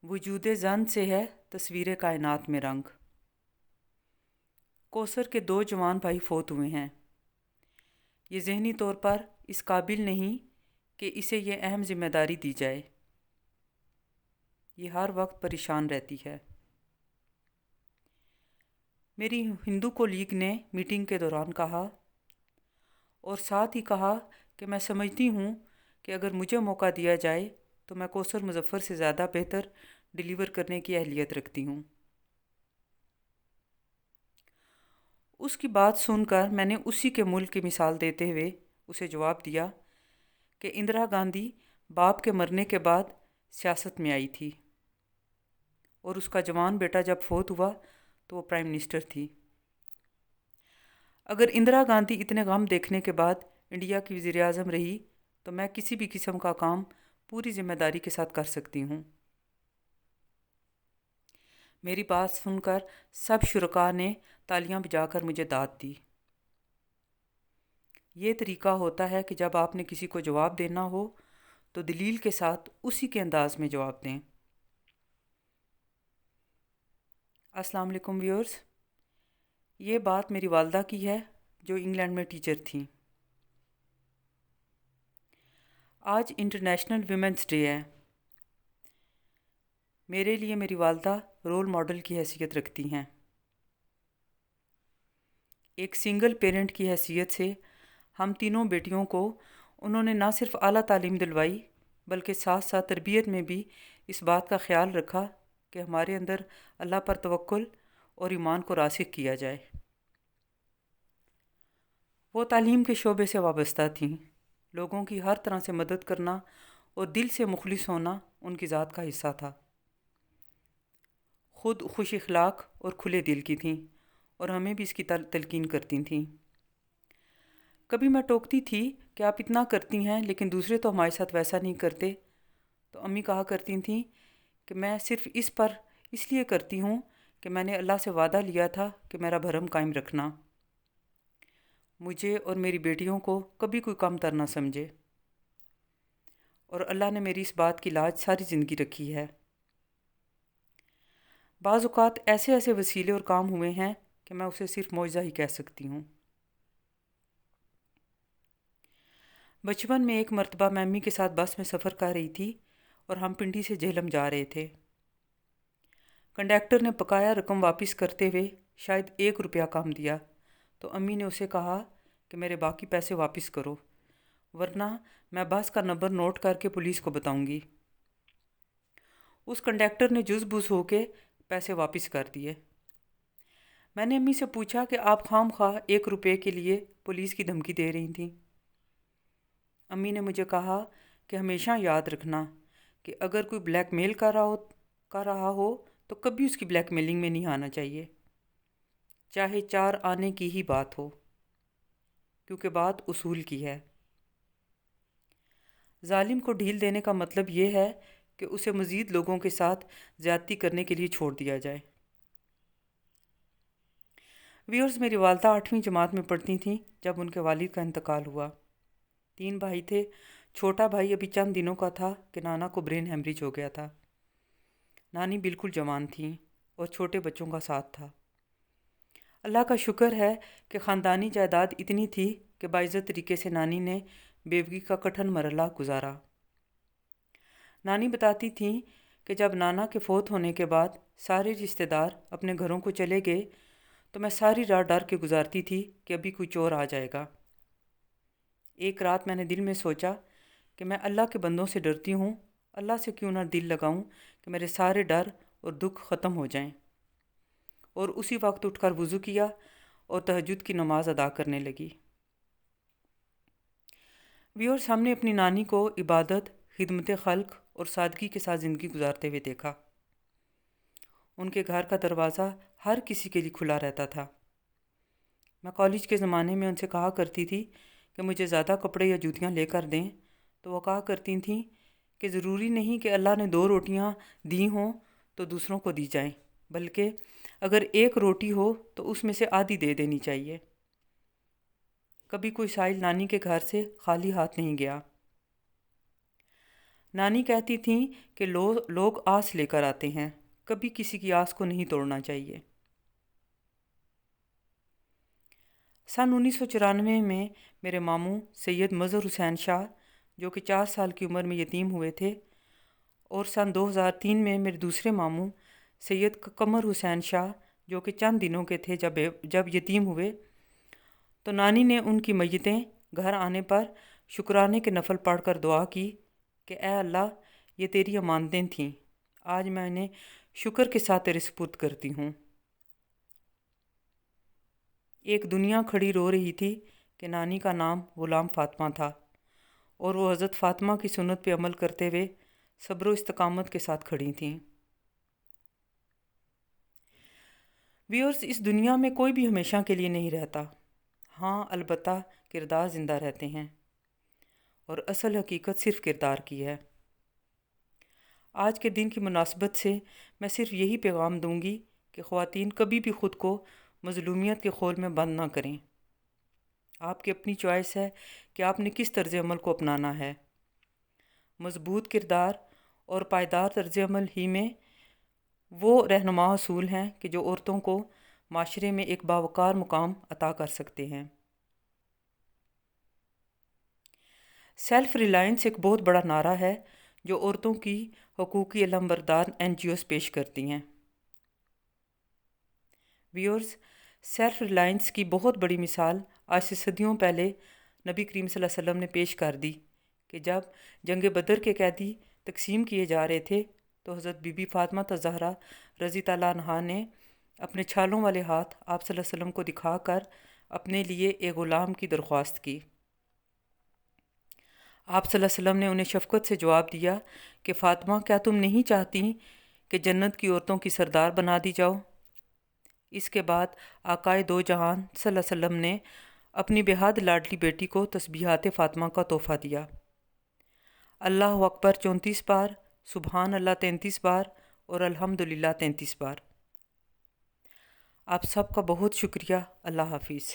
वजूद ज़न से है तस्वीर कायनात में रंग। कोसर के 2 जवान भाई फौत हुए हैं। ये ज़हनी तौर पर इस काबिल नहीं कि इसे ये अहम ज़िम्मेदारी दी जाए। ये हर वक्त परेशान रहती है। मेरी हिंदू कोलीग ने मीटिंग के दौरान कहा और साथ ही कहा कि मैं समझती हूँ कि अगर मुझे मौका दिया जाए तो मैं कौसर मुज़फ़्फ़र से ज़्यादा बेहतर डिलीवर करने की अहलियत रखती हूँ। उसकी बात सुनकर मैंने उसी के मुल्क की मिसाल देते हुए उसे जवाब दिया कि इंदिरा गांधी बाप के मरने के बाद सियासत में आई थी और उसका जवान बेटा जब फौत हुआ तो वो प्राइम मिनिस्टर थी। अगर इंदिरा गांधी इतने गम देखने के बाद इंडिया की वज़ीर आज़म रही तो मैं किसी भी किस्म का काम पूरी ज़िम्मेदारी के साथ कर सकती हूँ। मेरी बात सुनकर सब शुरका ने तालियां बजाकर मुझे दाद दी। ये तरीका होता है कि जब आपने किसी को जवाब देना हो तो दलील के साथ उसी के अंदाज में जवाब दें। अस्सलाम वालेकुम व्यूअर्स, ये बात मेरी वालदा की है जो इंग्लैंड में टीचर थी। आज इंटरनेशनल विमेंस डे है। मेरे लिए मेरी वालदा रोल मॉडल की हैसियत रखती हैं। एक सिंगल पेरेंट की हैसियत से हम तीनों बेटियों को उन्होंने ना सिर्फ आला तालीम दिलवाई बल्कि साथ साथ तरबियत में भी इस बात का ख्याल रखा कि हमारे अंदर अल्लाह पर तवक्कुल और ईमान को रासिख किया जाए। वो तालीम के शोबे से वाबस्ता थीं। लोगों की हर तरह से मदद करना और दिल से मुखलिस होना उनकी ज़ात का हिस्सा था। ख़ुद खुश इखलाक और खुले दिल की थीं और हमें भी इसकी तलकीन करती थीं। कभी मैं टोकती थी कि आप इतना करती हैं लेकिन दूसरे तो हमारे साथ वैसा नहीं करते, तो अम्मी कहा करती थीं कि मैं सिर्फ़ इस पर इसलिए करती हूँ कि मैंने अल्लाह से वादा लिया था कि मेरा भरम कायम रखना, मुझे और मेरी बेटियों को कभी कोई कम तर ना समझे। और अल्लाह ने मेरी इस बात की लाज सारी ज़िंदगी रखी है। बाज़ औक़ात ऐसे ऐसे वसीले और काम हुए हैं कि मैं उसे सिर्फ मौजज़ा ही कह सकती हूँ। बचपन में एक मर्तबा मैं अम्मी के साथ बस में सफ़र कर रही थी और हम पिंडी से झेलम जा रहे थे। कंडक्टर ने बकाया रकम वापस करते हुए शायद 1 रुपया कम दिया तो अम्मी ने उसे कहा कि मेरे बाकी पैसे वापस करो वरना मैं बस का नंबर नोट करके पुलिस को बताऊंगी। उस कंडक्टर ने जुज़-बुज़ होके पैसे वापस कर दिए। मैंने अम्मी से पूछा कि आप खामख्वाह 1 रुपये के लिए पुलिस की धमकी दे रही थी। अम्मी ने मुझे कहा कि हमेशा याद रखना कि अगर कोई ब्लैकमेल कर रहा हो तो कभी उसकी ब्लैकमेलिंग में नहीं आना चाहिए, चाहे 4 आने की ही बात हो, क्योंकि बात उसूल की है। जालिम को ढील देने का मतलब ये है कि उसे मज़ीद लोगों के साथ ज़्यादती करने के लिए छोड़ दिया जाए। व्यूअर्स, मेरी वालदा 8वीं जमात में पढ़ती थीं जब उनके वालिद का इंतकाल हुआ। 3 भाई थे। छोटा भाई अभी चंद दिनों का था कि नाना को ब्रेन हेमरेज हो गया था। नानी बिल्कुल जवान थी और छोटे बच्चों का साथ था। अल्लाह का शुक्र है कि ख़ानदानी जायदाद इतनी थी कि बाइज़्ज़त तरीके से नानी ने बेवगी का कठिन मरहला गुजारा। नानी बताती थीं कि जब नाना के फ़ौत होने के बाद सारे रिश्तेदार अपने घरों को चले गए तो मैं सारी रात डर के गुजारती थी कि अभी कोई चोर आ जाएगा। एक रात मैंने दिल में सोचा कि मैं अल्लाह के बंदों से डरती हूँ, अल्लाह से क्यों ना दिल लगाऊँ कि मेरे सारे डर और दुख ख़त्म हो जाएं। और उसी वक्त उठकर वज़ू किया और तहज्जुद की नमाज़ अदा करने लगी। व्यूअर्स, हमने अपनी नानी को इबादत, खिदमत खल्क और सादगी के साथ ज़िंदगी गुजारते हुए देखा। उनके घर का दरवाज़ा हर किसी के लिए खुला रहता था। मैं कॉलेज के ज़माने में उनसे कहा करती थी कि मुझे ज़्यादा कपड़े या जूतियाँ लेकर दें, तो वो कहा करती थीं कि ज़रूरी नहीं कि अल्लाह ने 2 रोटियाँ दी हों तो दूसरों को दी जाएं, बल्कि अगर 1 रोटी हो तो उसमें से आधी दे देनी चाहिए। कभी कोई साइल नानी के घर से खाली हाथ नहीं गया। नानी कहती थीं कि लोग आस लेकर आते हैं, कभी किसी की आस को नहीं तोड़ना चाहिए। सन 1994 में मेरे मामू सैयद मज़हर हुसैन शाह, जो कि 4 साल की उम्र में यतीम हुए थे, और सन 2003 में मेरे दूसरे मामू सैयद कमर हुसैन शाह, जो कि चंद दिनों के थे जब यतीम हुए, तो नानी ने उनकी मैयतें घर आने पर शुक्राने के नफल पढ़कर दुआ की कि ए अल्लाह, ये तेरी अमानतें थीं, आज मैं इन्हें शुक्र के साथ तेरे सुपुर्द करती हूँ। एक दुनिया खड़ी रो रही थी कि नानी का नाम ग़ुलाम फ़ातिमा था और वो हज़रत फ़ातिमा की सुन्नत पे अमल करते हुए सब्र इस्तकामत के साथ खड़ी थीं। व्यूअर्स, इस दुनिया में कोई भी हमेशा के लिए नहीं रहता। हाँ, अलबत्ता किरदार ज़िंदा रहते हैं और असल हकीकत सिर्फ़ किरदार की है। आज के दिन की मुनासबत से मैं सिर्फ यही पैगाम दूंगी कि ख़वातीन कभी भी ख़ुद को मज़लूमियत के खोल में बंद ना करें। आपकी अपनी चॉइस है कि आपने किस तर्ज़ अमल को अपनाना है। मज़बूत किरदार और पायदार तर्ज़ अमल ही में वो रहनुमा असूल हैं कि जो औरतों को माशरे में एक बावकार मुकाम अता कर सकते हैं। सेल्फ़ रिलायंस एक बहुत बड़ा नारा है जो औरतों की हकूक़ी अलमबरदार NGOs पेश करती हैं। व्यूअर्स, सेल्फ़ रिलायंस की बहुत बड़ी मिसाल आज से सदियों पहले नबी करीम सल्लल्लाहु अलैहि वसल्लम ने पेश कर दी कि जब जंग बदर के कैदी तकसीम किए जा रहे थे तो हज़रत बीबी फ़ातिमा ज़हरा रज़ी तआला अन्हा ने अपने छालों वाले हाथ आप सल्लल्लाहु अलैहि वसल्लम को दिखाकर अपने लिए एक ग़ुलाम की दरख्वास्त की। आप सल्लल्लाहु अलैहि वसल्लम ने उन्हें शफ़क़त से जवाब दिया कि फ़ातिमा, क्या तुम नहीं चाहती कि जन्नत की औरतों की सरदार बना दी जाओ? इसके बाद आकाए दो जहान सल्लल्लाहु अलैहि वसल्लम ने अपनी बेहद लाडली बेटी को तस्बीहात फ़ातिमा का तोहफ़ा दिया। अल्लाह अकबर 34 बार, सुबहान अल्लाह 33 बार और अल्हम्दुलिल्लाह 33 बार। आप सबका बहुत शुक्रिया। अल्लाह हाफिज़।